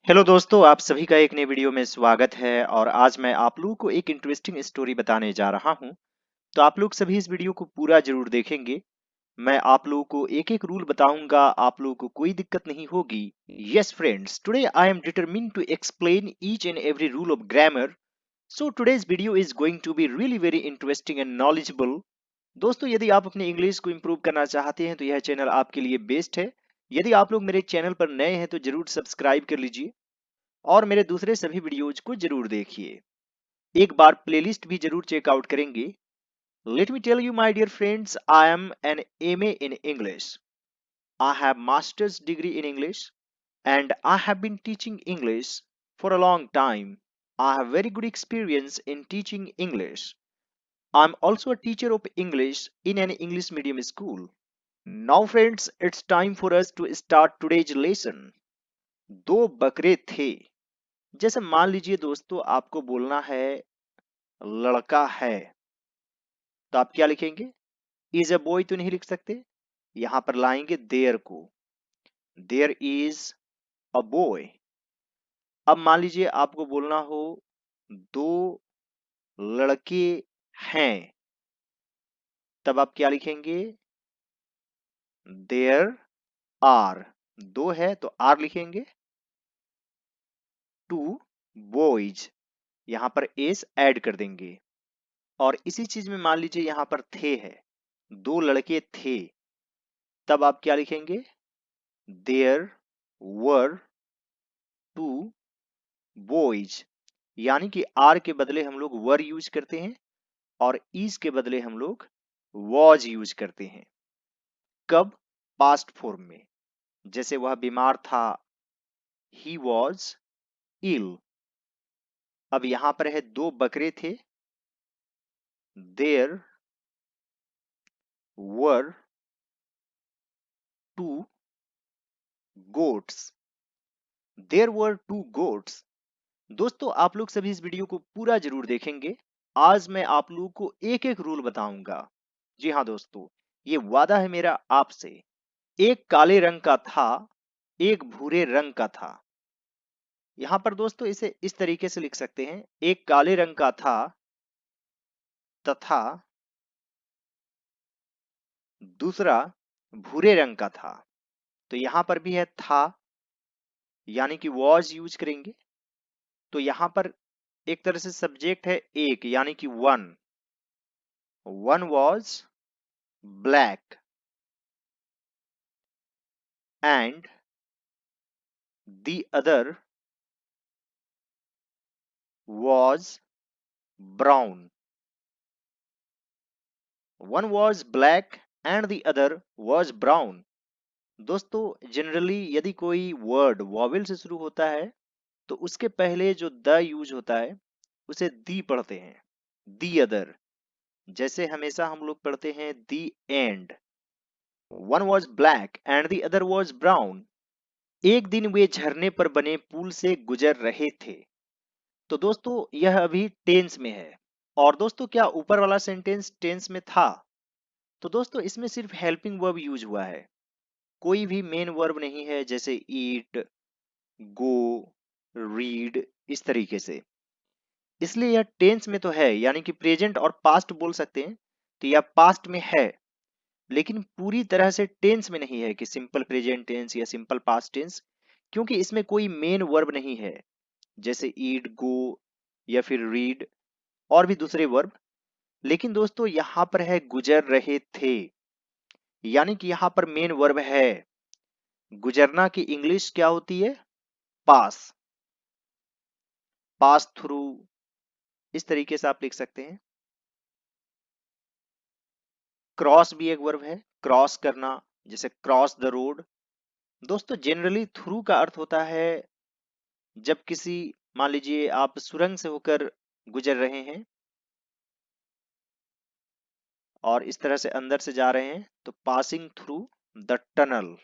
Hello दोस्तों, आप सभी का एक नए वीडियो में स्वागत है और आज मैं आप लोगों को एक इंटरेस्टिंग स्टोरी बताने जा रहा हूं। तो आप लोग सभी इस वीडियो को पूरा जरूर देखेंगे। मैं आप लोगों को एक एक रूल बताऊंगा, आप लोगों को कोई दिक्कत नहीं होगी। Yes friends, today I am determined to explain each and every rule of grammar. So today's video is going to be really very interesting and knowledgeable. दोस्तों, यदि आप अपनी इंग्लिश को इम्प्रूव करना चाहते हैं तो यह चैनल आपके लिए बेस्ट है। यदि आप लोग मेरे चैनल पर नए हैं तो जरूर सब्सक्राइब कर लीजिए और मेरे दूसरे सभी वीडियोज को जरूर देखिए। एक बार प्लेलिस्ट भी जरूर चेकआउट करेंगे। Let me tell you my dear friends, I am an MA in English. I have masters degree in English and I have been teaching English for a long time. I have very good experience in teaching English. I'm also a teacher of English in an English medium school. Now friends, it's time for us to start today's lesson. दो बकरे थे। जैसे मान लीजिए दोस्तों, आपको बोलना है लड़का है, तो आप क्या लिखेंगे? इज अ बॉय तो नहीं लिख सकते, यहां पर लाएंगे देयर को। There is a boy. अब मान लीजिए आपको बोलना हो दो लड़के हैं, तब आप क्या लिखेंगे? There are. दो है तो आर लिखेंगे। टू बॉयज, यहां पर एस ऐड कर देंगे। और इसी चीज में मान लीजिए यहां पर थे है, दो लड़के थे, तब आप क्या लिखेंगे? There were two boys. यानी कि आर के बदले हम लोग वर यूज करते हैं और इज के बदले हम लोग वॉज यूज करते हैं। कब? पास्ट फॉर्म में। जैसे वह बीमार था, ही वॉज इल। अब यहां पर है दो बकरे थे, there were two goats. There were two goats. दोस्तों, आप लोग सभी इस वीडियो को पूरा जरूर देखेंगे। आज मैं आप लोगों को एक एक रूल बताऊंगा। जी हाँ दोस्तों, ये वादा है मेरा आपसे। एक काले रंग का था, एक भूरे रंग का था। यहां पर दोस्तों इसे इस तरीके से लिख सकते हैं, एक काले रंग का था तथा दूसरा भूरे रंग का था। तो यहां पर भी है था, यानी कि वॉज यूज करेंगे। तो यहां पर एक तरह से सब्जेक्ट है एक, यानी कि one. One was black and the other was brown. One was black and the other was brown. दोस्तों, जनरली यदि कोई वर्ड वॉवेल से शुरू होता है तो उसके पहले जो द यूज होता है उसे दी पढ़ते हैं। दी अदर, जैसे हमेशा हम लोग पढ़ते हैं the end. One was black and the other was brown. एक दिन वे झरने पर बने पुल से गुजर रहे थे। तो दोस्तों यह अभी टेंस में है। और दोस्तों, क्या ऊपर वाला सेंटेंस टेंस में था? तो दोस्तों इसमें सिर्फ हेल्पिंग वर्ब यूज हुआ है, कोई भी मेन वर्ब नहीं है, जैसे ईट, गो, रीड, इस तरीके से। इसलिए यह टेंस में तो है, यानी कि प्रेजेंट और पास्ट बोल सकते हैं। तो यह पास्ट में है, लेकिन पूरी तरह से टेंस में नहीं है कि सिंपल प्रेजेंट टेंस या सिंपल पास्ट टेंस, क्योंकि इसमें कोई मेन वर्ब नहीं है, जैसे ईट, गो या फिर रीड और भी दूसरे वर्ब। लेकिन दोस्तों यहां पर है गुजर रहे थे, यानी कि यहां पर मेन वर्ब है। गुजरना की इंग्लिश क्या होती है? पास। पास थ्रू, इस तरीके से आप लिख सकते हैं। क्रॉस भी एक वर्ब है, क्रॉस करना, जैसे क्रॉस द रोड। दोस्तों जनरली थ्रू का अर्थ होता है जब किसी, मान लीजिए आप सुरंग से होकर गुजर रहे हैं और इस तरह से अंदर से जा रहे हैं, तो passing through the tunnel.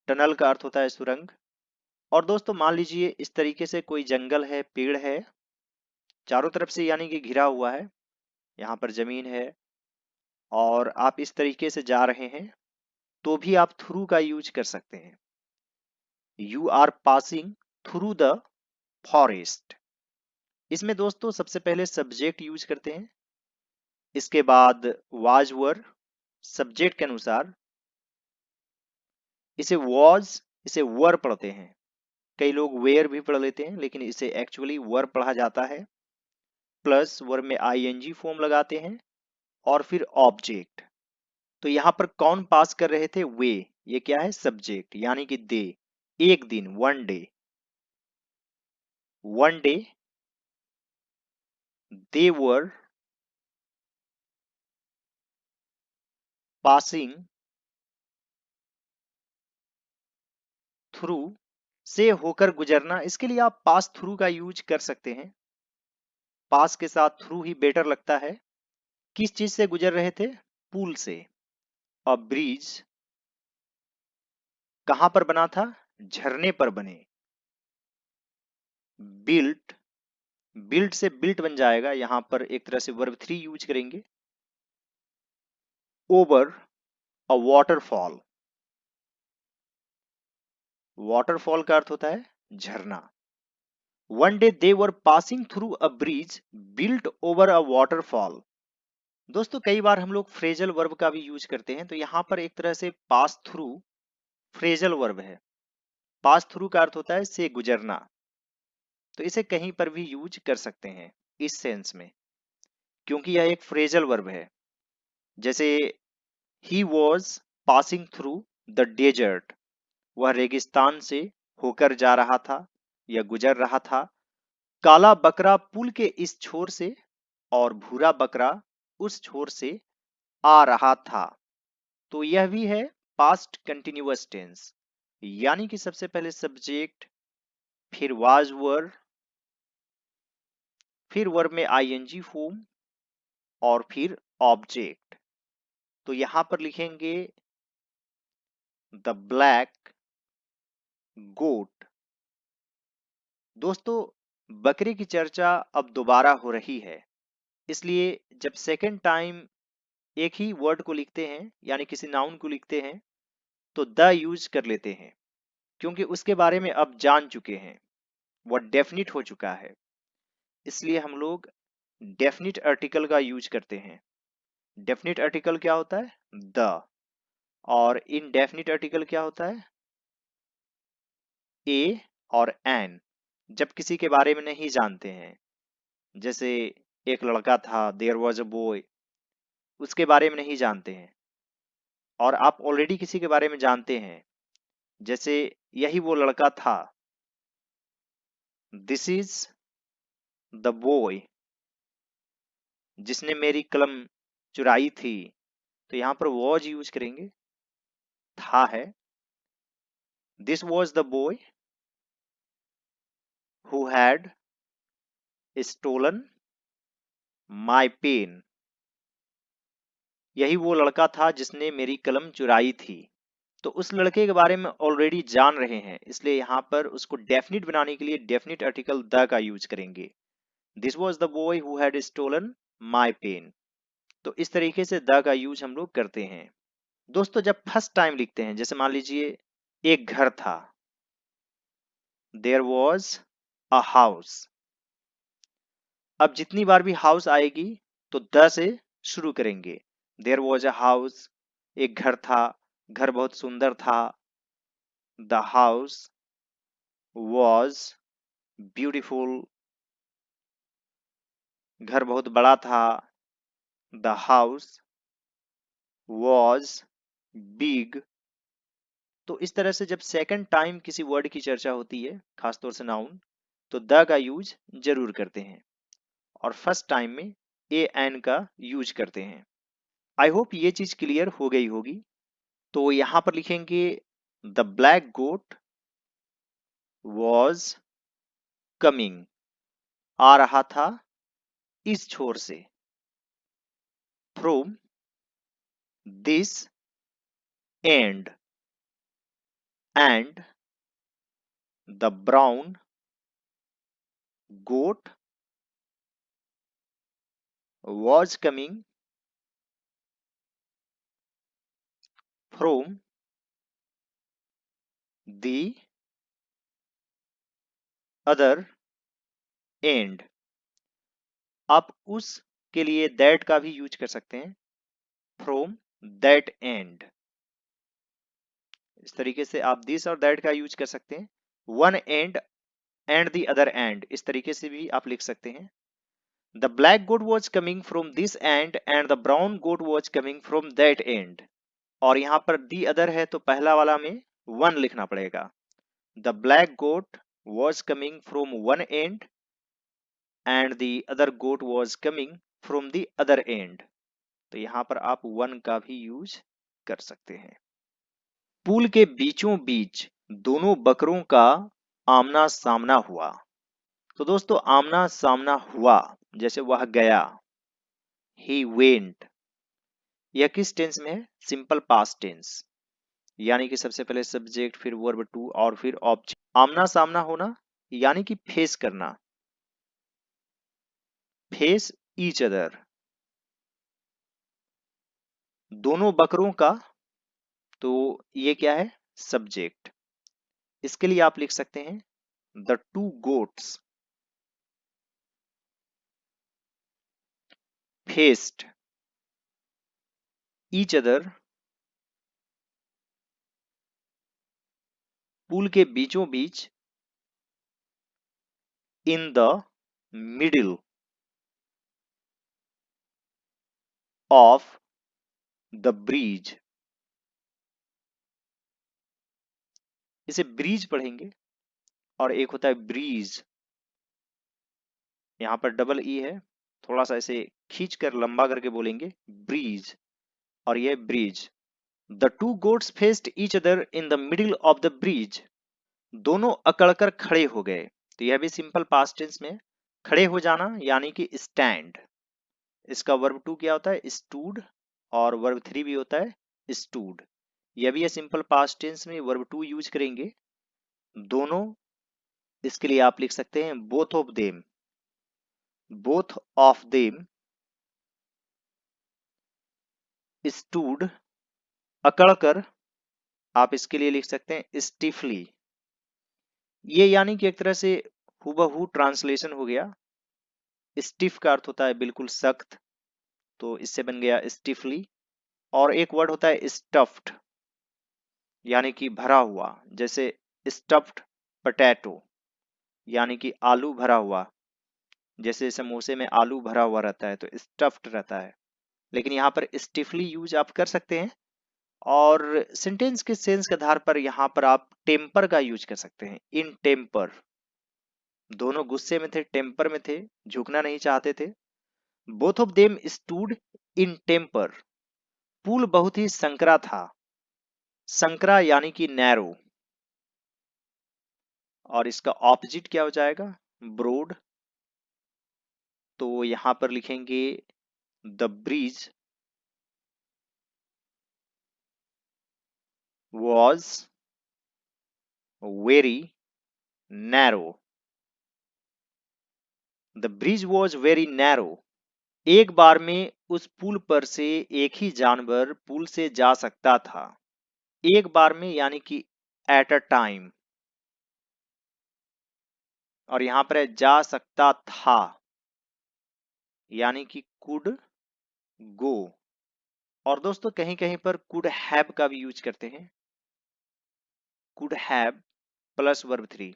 Tunnel का अर्थ होता है सुरंग। और दोस्तों मान लीजिए इस तरीके से कोई जंगल है, पेड़ है चारों तरफ से, यानी कि घिरा हुआ है, यहाँ पर जमीन है और आप इस तरीके से जा रहे हैं, तो भी आप थ्रू का यूज कर सकते हैं। You are passing through the forest. इसमें दोस्तों सबसे पहले सब्जेक्ट यूज करते हैं, इसके बाद वाज वर, सब्जेक्ट के अनुसार इसे वॉज, इसे वर पढ़ते हैं। कई लोग वेयर भी पढ़ लेते हैं, लेकिन इसे एक्चुअली वर पढ़ा जाता है। प्लस वर में आईएनजी फॉर्म लगाते हैं और फिर ऑब्जेक्ट। तो यहां पर कौन पास कर रहे थे? वे। ये क्या है? सब्जेक्ट, यानी कि दे। एक दिन, one day, one day they were passing through, से होकर गुजरना। इसके लिए आप पास थ्रू का यूज कर सकते हैं। पास के साथ थ्रू ही बेटर लगता है। किस चीज से गुजर रहे थे? पुल से। और ब्रिज कहां पर बना था? झरने पर बने। बिल्ट, बिल्ट से बिल्ट बन जाएगा, यहां पर एक तरह से वर्ब थ्री यूज करेंगे। ओवर अ वाटरफॉल, वाटरफॉल का अर्थ होता है झरना। One day they were passing through a bridge built over a waterfall. दोस्तों कई बार हम लोग फ्रेजल वर्ब का भी यूज करते हैं, तो यहां पर एक तरह से पास थ्रू फ्रेजल वर्ब है। पास थ्रू का अर्थ होता है से गुजरना, तो इसे कहीं पर भी यूज कर सकते हैं इस सेंस में, क्योंकि यह एक फ्रेजल वर्ब है। जैसे ही was passing through the desert, वह रेगिस्तान से होकर जा रहा था या गुजर रहा था। काला बकरा पुल के इस छोर से और भूरा बकरा उस छोर से आ रहा था। तो यह भी है पास्ट कंटिन्यूअस टेंस, यानी कि सबसे पहले सब्जेक्ट, फिर वाज वर, फिर वर्ब में आईएनजी फॉर्म और फिर ऑब्जेक्ट। तो यहां पर लिखेंगे द ब्लैक गोट। दोस्तों बकरे की चर्चा अब दोबारा हो रही है, इसलिए जब सेकेंड टाइम एक ही वर्ड को लिखते हैं यानी किसी नाउन को लिखते हैं तो द यूज कर लेते हैं, क्योंकि उसके बारे में अब जान चुके हैं, वह डेफिनिट हो चुका है। इसलिए हम लोग डेफिनिट आर्टिकल का यूज करते हैं। डेफिनिट आर्टिकल क्या होता है? द। और इनडेफिनिट आर्टिकल क्या होता है? ए और एन। जब किसी के बारे में नहीं जानते हैं, जैसे एक लड़का था, देयर वॉज अ बॉय, उसके बारे में नहीं जानते हैं, और आप ऑलरेडी किसी के बारे में जानते हैं, जैसे यही वो लड़का था, दिस इज द बॉय जिसने मेरी कलम चुराई थी। तो यहां पर वॉज यूज करेंगे, था है। This was the boy who had stolen my pen. यही वो लड़का था जिसने मेरी कलम चुराई थी। तो उस लड़के के बारे में ऑलरेडी जान रहे हैं, इसलिए यहाँ पर उसको डेफिनिट बनाने के लिए डेफिनिट आर्टिकल द का यूज करेंगे। This was the boy who had stolen my pen. तो इस तरीके से द का यूज हम लोग करते हैं। दोस्तों जब फर्स्ट टाइम लिखते हैं, जैसे मान लीजिए एक घर था, देयर वॉज अ हाउस। अब जितनी बार भी हाउस आएगी तो द से शुरू करेंगे। देयर वॉज अ हाउस, एक घर था, घर बहुत सुंदर था। द हाउस वॉज ब्यूटीफुल, घर बहुत बड़ा था। The house was big. तो इस तरह से जब सेकंड टाइम किसी वर्ड की चर्चा होती है, खासतौर से नाउन, तो द का यूज जरूर करते हैं, और फर्स्ट टाइम में ए एन का यूज करते हैं। आई होप ये चीज क्लियर हो गई होगी। तो यहां पर लिखेंगे the black goat was coming, आ रहा था इस छोर से, from this end, and the brown goat was coming from the other end. आप उस के लिए दैट का भी यूज कर सकते हैं, फ्रॉम दैट एंड। इस तरीके से आप दिस और दैट का यूज कर सकते हैं। One end the other end, इस तरीके से भी आप लिख सकते हैं। The black goat was coming from this end the brown goat was coming from that end. और यहाँ पर दी अदर है तो पहला वाला में वन लिखना पड़ेगा। The black goat was coming from one end and the other goat was coming from the other end. तो यहाँ पर आप वन का भी यूज कर सकते हैं। पुल के बीचों बीच दोनों बकरों का आमना सामना हुआ। तो दोस्तों आमना सामना हुआ, जैसे वह गया, ही वेंट, यह किस टेंस में है? सिंपल पास्ट टेंस, यानी कि सबसे पहले सब्जेक्ट, फिर वर्ब टू और फिर ऑब्जेक्ट। आमना सामना होना यानी कि फेस करना, फेस ईच अदर। दोनों बकरों का, तो ये क्या है? सब्जेक्ट। इसके लिए आप लिख सकते हैं the two goats faced each other, पुल के बीचों बीच, in the middle of the bridge. इसे ब्रिज पढ़ेंगे और एक होता है ब्रीज, यहां पर डबल ई है, थोड़ा सा इसे खींच कर लंबा करके बोलेंगे ब्रीज, और ये bridge. The two goats faced each other in the middle of the bridge. दोनों अकड़कर खड़े हो गए, तो यह भी सिंपल पास्ट टेंस में खड़े हो जाना यानी कि स्टैंड। इसका वर्ब टू क्या होता है? स्टूड, और वर्ब थ्री भी होता है स्टूड। यह भी है सिंपल पास्ट टेंस में वर्ब टू यूज करेंगे दोनों। इसके लिए आप लिख सकते हैं both of them, both of them stood, अकड़कर। आप इसके लिए लिख सकते हैं स्टिफली। ये यानी कि एक तरह से हूबहू ट्रांसलेशन हो गया। स्टिफ का अर्थ होता है बिल्कुल सख्त, तो इससे बन गया स्टिफली। और एक वर्ड होता है स्टफ्ड, यानी कि भरा हुआ, जैसे स्टफ्ड पोटैटो, यानी कि आलू भरा हुआ। जैसे समोसे में आलू भरा हुआ रहता है तो स्टफ्ड रहता है, लेकिन यहाँ पर स्टिफली यूज आप कर सकते हैं। और सेंटेंस के सेंस के आधार पर यहाँ पर आप टेम्पर का यूज कर सकते हैं, इन टेम्पर। दोनों गुस्से में थे, टेम्पर में थे, झुकना नहीं चाहते थे। Both of them stood in temper. पुल बहुत ही संकरा था, संकरा यानी कि नैरो, और इसका ऑपोजिट क्या हो जाएगा? ब्रॉड। तो यहां पर लिखेंगे the bridge was very narrow. The bridge was very narrow. एक बार में उस पुल पर से एक ही जानवर पुल से जा सकता था। एक बार में यानी कि एट अ टाइम, और यहां पर है जा सकता था, यानी कि कुड गो। और दोस्तों कहीं कहीं पर कुड हैव का भी यूज करते हैं, could have plus verb three.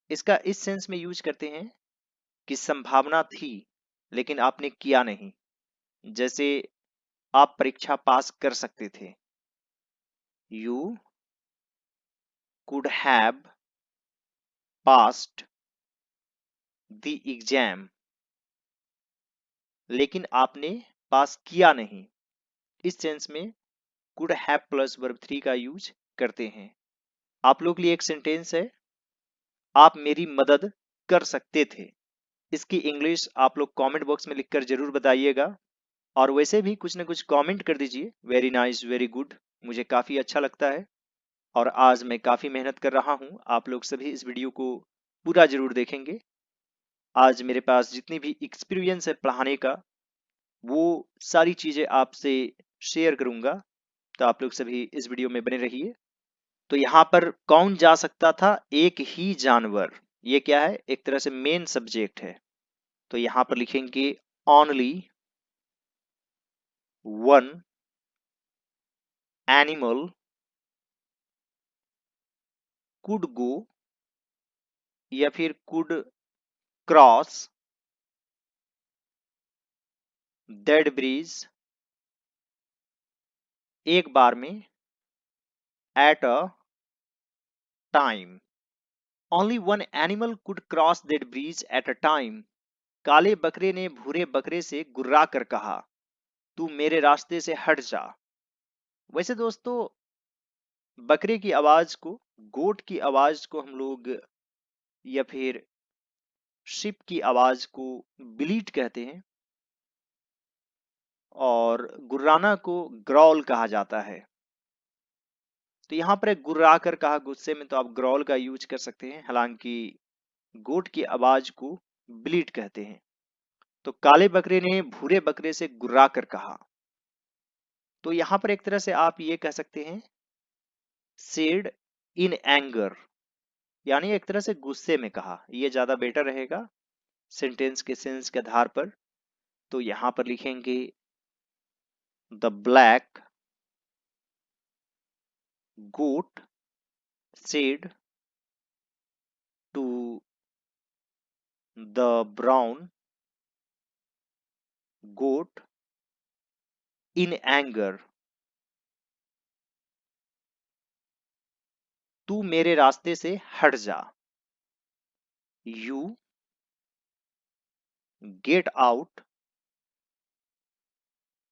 इसका इस सेंस में यूज करते हैं कि संभावना थी लेकिन आपने किया नहीं। जैसे आप परीक्षा पास कर सकते थे, you could have passed the exam, लेकिन आपने पास किया नहीं। इस सेंस में could have plus verb three का यूज करते हैं। आप लोग के लिए एक सेंटेंस है, आप मेरी मदद कर सकते थे। इसकी इंग्लिश आप लोग कमेंट बॉक्स में लिखकर जरूर बताइएगा, और वैसे भी कुछ ना कुछ कमेंट कर दीजिए। वेरी नाइस, वेरी गुड, मुझे काफी अच्छा लगता है। और आज मैं काफी मेहनत कर रहा हूं, आप लोग सभी इस वीडियो को पूरा जरूर देखेंगे। आज मेरे पास जितनी भी एक्सपीरियंस है पढ़ाने का, वो सारी चीजें आपसे शेयर करूंगा, तो आप लोग सभी इस वीडियो में बने रहिए। तो यहाँ पर कौन जा सकता था? एक ही जानवर। ये क्या है, एक तरह से मेन सब्जेक्ट है। तो यहां पर लिखेंगे only one animal could go या फिर कुड क्रॉस दैट ब्रिज एक बार में at a time. Only one animal could cross that bridge at a time. काले बकरे ने भूरे बकरे से गुर्रा कर कहा, तू मेरे रास्ते से हट जा। वैसे दोस्तों, बकरे की आवाज को, गोट की आवाज को हम लोग या फिर शिप की आवाज को ब्लीट कहते हैं, और गुर्राना को ग्रॉल कहा जाता है। तो यहाँ पर एक गुर्रा कर कहा गुस्से में, तो आप ग्रॉल का यूज कर सकते हैं, हालांकि गोट की आवाज को ब्लीट कहते हैं। तो काले बकरे ने भूरे बकरे से गुर्रा कर कहा। तो यहाँ पर एक तरह से आप ये कह सकते हैं सेड इन एंगर, यानी एक तरह से गुस्से में कहा, ये ज्यादा बेटर रहेगा सेंटेंस के सेंस के आधार पर। तो यहां पर लिखेंगे the black goat said to the brown goat in anger, तू मेरे रास्ते से हट जा। You get out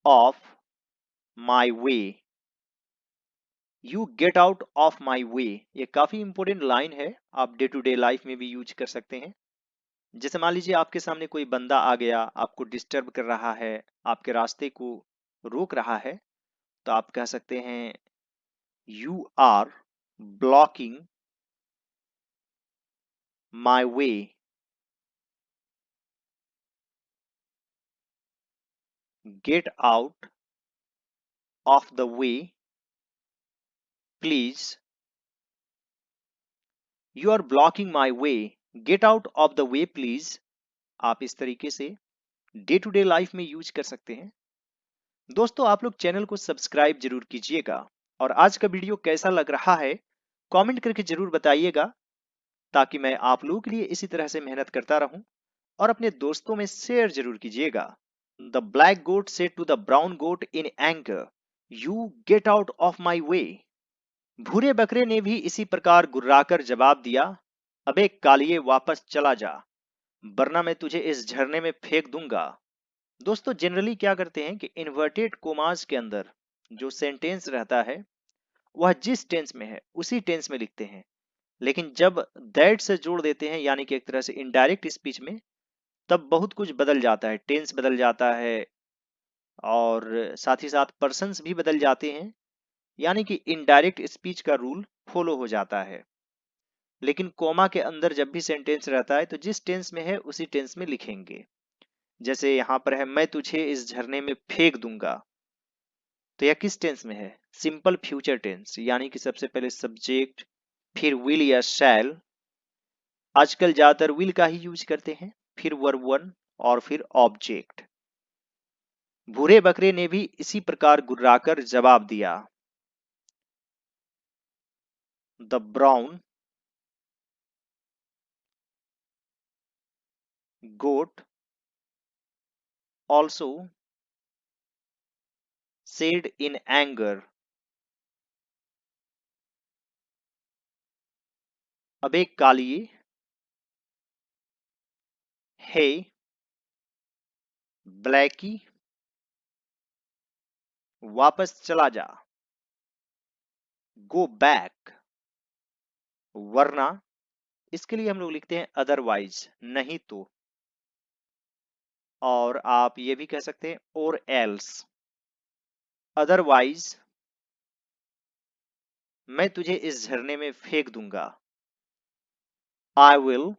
of my way. You get out of my way, ये काफी इंपॉर्टेंट लाइन है, आप डे टू डे लाइफ में भी यूज कर सकते हैं। जैसे मान लीजिए आपके सामने कोई बंदा आ गया, आपको डिस्टर्ब कर रहा है, आपके रास्ते को रोक रहा है, तो आप कह सकते हैं you are blocking my way. Get out of the way please. You are blocking my way, get out of the way please. आप इस तरीके से डे टू डे लाइफ में यूज कर सकते हैं। दोस्तों, आप लोग चैनल को सब्सक्राइब जरूर कीजिएगा, और आज का वीडियो कैसा लग रहा है कमेंट करके जरूर बताइएगा, ताकि मैं आप लोगों के लिए इसी तरह से मेहनत करता रहूं। और अपने दोस्तों में शेयर जरूर कीजिएगा। The black goat said to the brown goat in anger, you get out of my way. भूरे बकरे ने भी इसी प्रकार गुर्राकर जवाब दिया, अबे कालिए वापस चला जा, वरना मैं तुझे इस झरने में फेंक दूंगा। दोस्तों, जनरली क्या करते हैं कि इन्वर्टेड कोमास के अंदर जो सेंटेंस रहता है वह जिस टेंस में है उसी टेंस में लिखते हैं, लेकिन जब दैट से जोड़ देते हैं, यानी कि एक तरह से इनडायरेक्ट स्पीच में, तब बहुत कुछ बदल जाता है, टेंस बदल जाता है, और साथ ही साथ पर्सन्स भी बदल जाते हैं, यानी कि इनडायरेक्ट स्पीच का रूल फॉलो हो जाता है। लेकिन कोमा के अंदर जब भी सेंटेंस रहता है तो जिस टेंस में है उसी टेंस में लिखेंगे। जैसे यहाँ पर है, मैं तुझे इस झरने में फेंक दूंगा, तो यह किस टेंस में है? सिंपल फ्यूचर टेंस, यानी कि सबसे पहले सब्जेक्ट, फिर विल या शैल, आजकल ज्यादातर विल का ही यूज करते हैं, फिर वर्ब वन, और फिर ऑब्जेक्ट। भूरे बकरे ने भी इसी प्रकार गुर्राकर जवाब दिया। The brown goat also said in anger, अबे कालिए, हे ब्लैकी, वापस चला जा, गो बैक, वरना, इसके लिए हम लोग लिखते हैं अदरवाइज, नहीं तो। और आप ये भी कह सकते हैं और एल्स, अदरवाइज मैं तुझे इस झरने में फेंक दूंगा। I will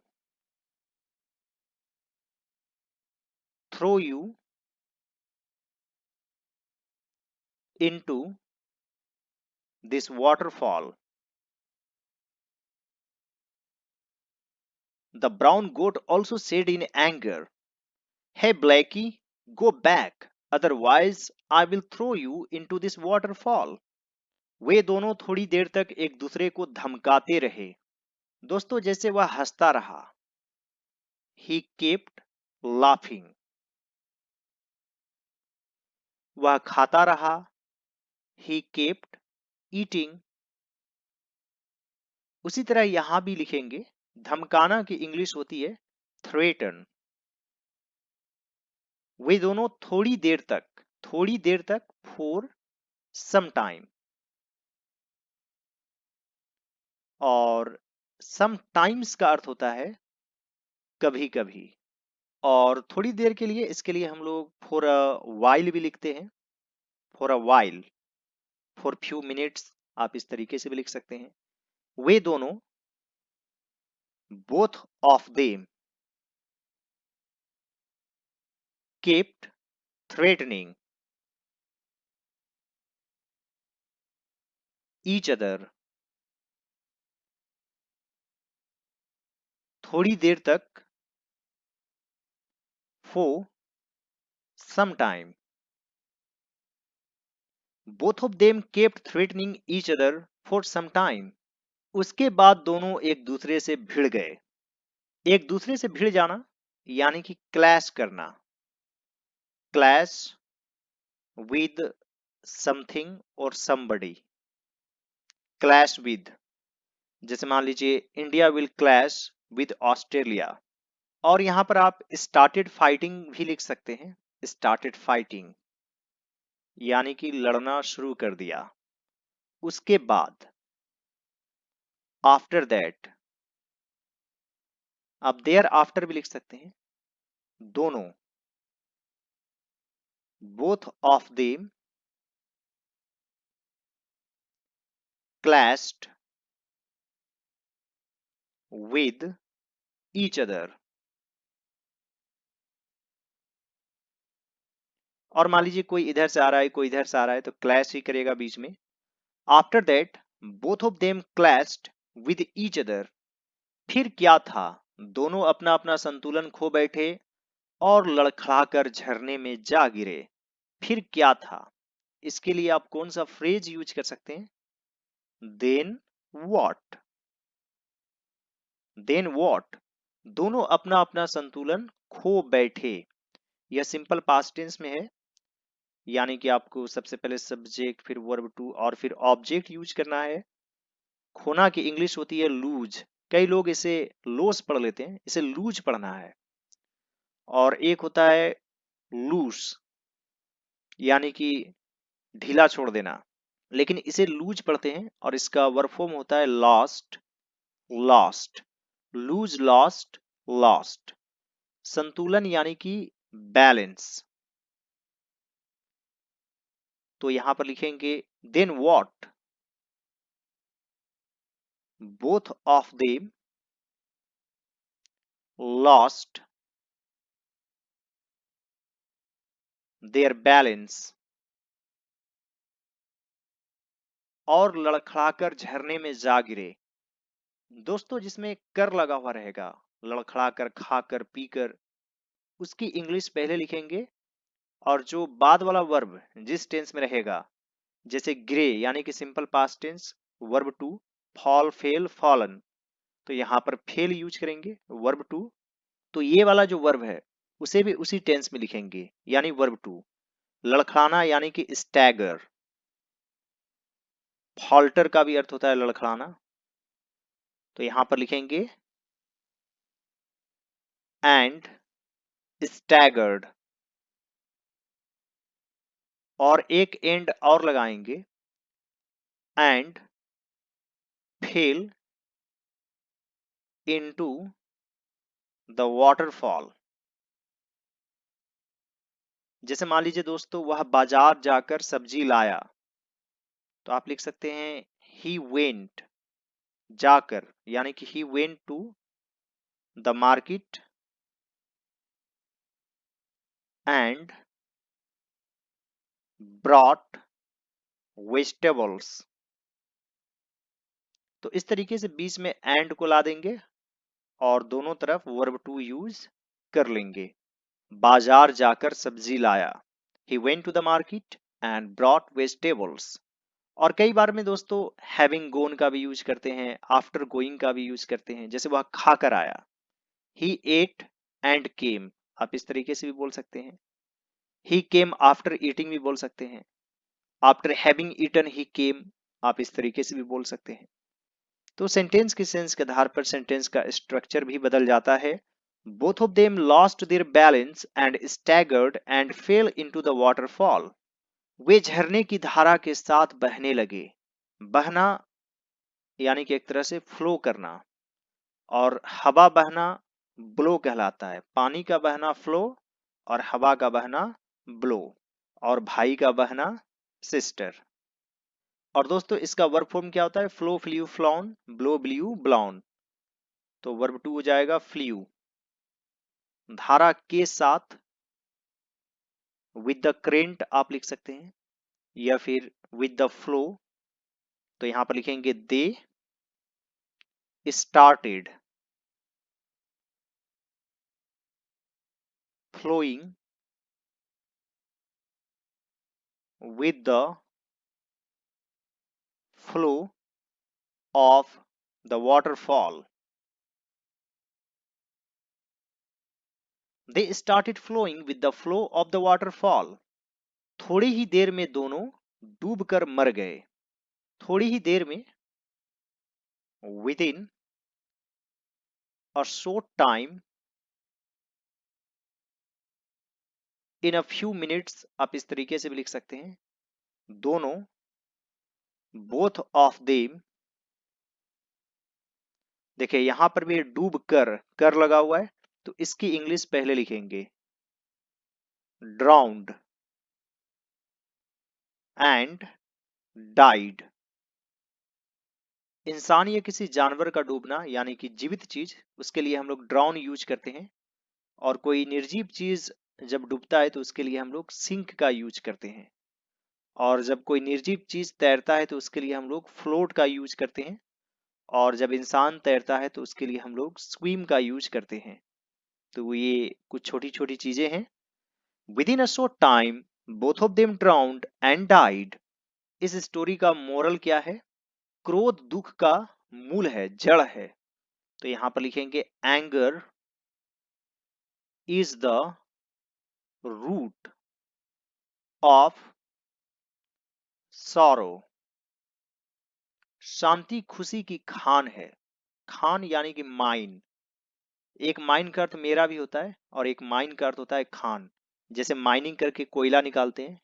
throw you into this waterfall. The brown goat also said in anger, hey Blackie, go back, otherwise I will throw you into this waterfall. वे दोनों थोड़ी देर तक एक दूसरे को धमकाते रहे। दोस्तों जैसे वह हंसता रहा, ही केप्ट लाफिंग, वह खाता रहा, ही केप्ट ईटिंग। उसी तरह यहां भी लिखेंगे, धमकाना की इंग्लिश होती है थ्रेटन। वे दोनों थोड़ी देर तक फॉर सम टाइम, और सम टाइम्स का अर्थ होता है कभी कभी, और थोड़ी देर के लिए इसके लिए हम लोग फॉर अ वाइल भी लिखते हैं, for a while, for few minutes, आप इस तरीके से भी लिख सकते हैं। वे दोनों, both of them, kept threatening each other, थोड़ी देर तक, for some time, both of them kept threatening each other for some time. उसके बाद दोनों एक दूसरे से भिड़ गए। एक दूसरे से भिड़ जाना यानी कि क्लैश करना, क्लैश विद समथिंग और समबडी, क्लैश विद, जैसे मान लीजिए India will clash with Australia. और यहां पर आप स्टार्टेड फाइटिंग भी लिख सकते हैं, स्टार्टेड फाइटिंग यानी कि लड़ना शुरू कर दिया। उसके बाद, आफ्टर दैट, आप देयर आफ्टर भी लिख सकते हैं। दोनों, both of them clashed with each other. और मान लीजिए कोई इधर से आ रहा है, कोई इधर से आ रहा है, तो क्लैश ही करेगा बीच में। After that, both of them clashed with each other. फिर क्या था, दोनों अपना अपना संतुलन खो बैठे और लड़खड़ाकर झरने में जा गिरे। फिर क्या था, इसके लिए आप कौन सा फ्रेज यूज कर सकते हैं? देन वॉट, देन वॉट, दोनों अपना अपना संतुलन खो बैठे। यह सिंपल पास्ट टेंस में है, यानी कि आपको सबसे पहले सब्जेक्ट, फिर वर्ब टू और फिर ऑब्जेक्ट यूज करना है। खोना की इंग्लिश होती है लूज, कई लोग इसे लॉस पढ़ लेते हैं, इसे लूज पढ़ना है। और एक होता है लूस, यानी कि ढीला छोड़ देना, लेकिन इसे लूज पढ़ते हैं और इसका वर्ब फॉर्म होता है lost, lost, lose lost, lost. संतुलन यानी कि बैलेंस। तो यहां पर लिखेंगे then what, both of them lost their balance, और लड़खड़ाकर झरने में जा गिरे। दोस्तों जिसमें कर लगा हुआ रहेगा, लड़खड़ाकर, खाकर, पीकर, उसकी इंग्लिश पहले लिखेंगे, और जो बाद वाला वर्ब जिस टेंस में रहेगा, जैसे ग्रे यानी कि simple past tense, verb two, fall, fell, fallen, तो यहाँ पर फेल यूज करेंगे वर्ब टू। तो ये वाला जो वर्ब है उसे भी उसी टेंस में लिखेंगे, यानी वर्ब टू। लड़खड़ाना यानी कि स्टैगर, फॉल्टर का भी अर्थ होता है लड़खड़ाना, तो यहां पर लिखेंगे एंड स्टैगर्ड, और एक एंड और लगाएंगे, and fail into the waterfall. जैसे मान लीजिए दोस्तों वह बाजार जाकर सब्जी लाया, तो आप लिख सकते हैं ही वेंट, जाकर, यानी कि he went to the market and brought vegetables. तो इस तरीके से बीच में एंड को ला देंगे और दोनों तरफ वर्ब टू यूज कर लेंगे। बाजार जाकर सब्जी लाया। He went to the market and brought vegetables. और कई बार में दोस्तों हैविंग गोन का भी यूज करते हैं, आफ्टर गोइंग का भी यूज करते हैं, जैसे वह खाकर आया। He ate and came, आप इस तरीके से भी बोल सकते हैं। He came after eating भी बोल सकते हैं। After having eaten he came, आप इस तरीके से भी बोल सकते हैं। तो सेंटेंस के सेंस के आधार पर सेंटेंस का स्ट्रक्चर भी बदल जाता है। Both of them lost their balance and staggered and fell into the waterfall. वे झरने की धारा के साथ बहने लगे। बहना यानी कि एक तरह से फ्लो करना, और हवा बहना ब्लो कहलाता है। पानी का बहना फ्लो और हवा का बहना ब्लो, और भाई का बहना सिस्टर। और दोस्तों इसका वर्ब फॉर्म क्या होता है? Flow, flew, flown, blow, blew, blown. तो वर्ब टू हो जाएगा फ्ल्यू। धारा के साथ, विद द करेंट आप लिख सकते हैं, या फिर विद द फ्लो। तो यहां पर लिखेंगे they started flowing with the flow of the waterfall. They started flowing with the flow of the waterfall. थोड़ी ही देर में दोनों डूबकर मर गए। थोड़ी ही देर में, within a short time, in a few minutes आप इस तरीके से भी लिख सकते हैं। दोनों, both of them, देखिए यहां पर भी डूब कर लगा हुआ है, तो इसकी इंग्लिश पहले लिखेंगे, drowned and died. इंसान या किसी जानवर का डूबना यानी कि जीवित चीज, उसके लिए हम लोग ड्राउन यूज करते हैं। और कोई निर्जीव चीज जब डूबता है तो उसके लिए हम लोग सिंक का यूज करते हैं। और जब कोई निर्जीव चीज तैरता है तो उसके लिए हम लोग फ्लोट का यूज करते हैं। और जब इंसान तैरता है तो उसके लिए हम लोग स्विम का यूज करते हैं। तो ये कुछ छोटी छोटी चीजें हैं। With in a short time both of them ड्राउन्ड and died. इस स्टोरी का मोरल क्या है? क्रोध दुख का मूल है, जड़ है। तो यहां पर लिखेंगे anger is the root of sorrow. शांति खुशी की खान है। खान यानी कि माइन। एक माइन का अर्थ मेरा भी होता है और एक माइन का अर्थ होता है खान। जैसे माइनिंग करके कोयला निकालते हैं,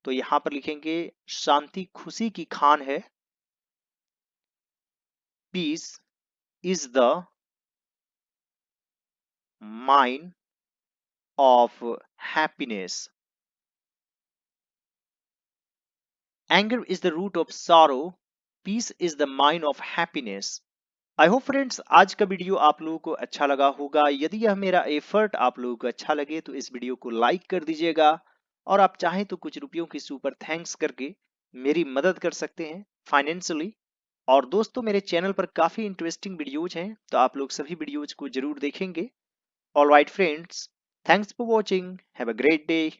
तो यहां पर लिखेंगे शांति खुशी की खान है। Peace is the mine of happiness. Anger is the root of sorrow, peace is the mine of happiness. I hope friends आज का वीडियो आप लोगों को अच्छा लगा होगा। यदि यह मेरा एफर्ट आप लोगों को अच्छा लगे तो इस वीडियो को लाइक कर दीजिएगा, और आप चाहें तो कुछ रुपयों की सुपर थैंक्स करके मेरी मदद कर सकते हैं फाइनेंशियली। और दोस्तों मेरे चैनल पर काफी इंटरेस्टिंग वीडियोज हैं, तो आप लोग सभी वीडियोज को जरूर देखेंगे। Alright friends, thanks for watching, have a great day.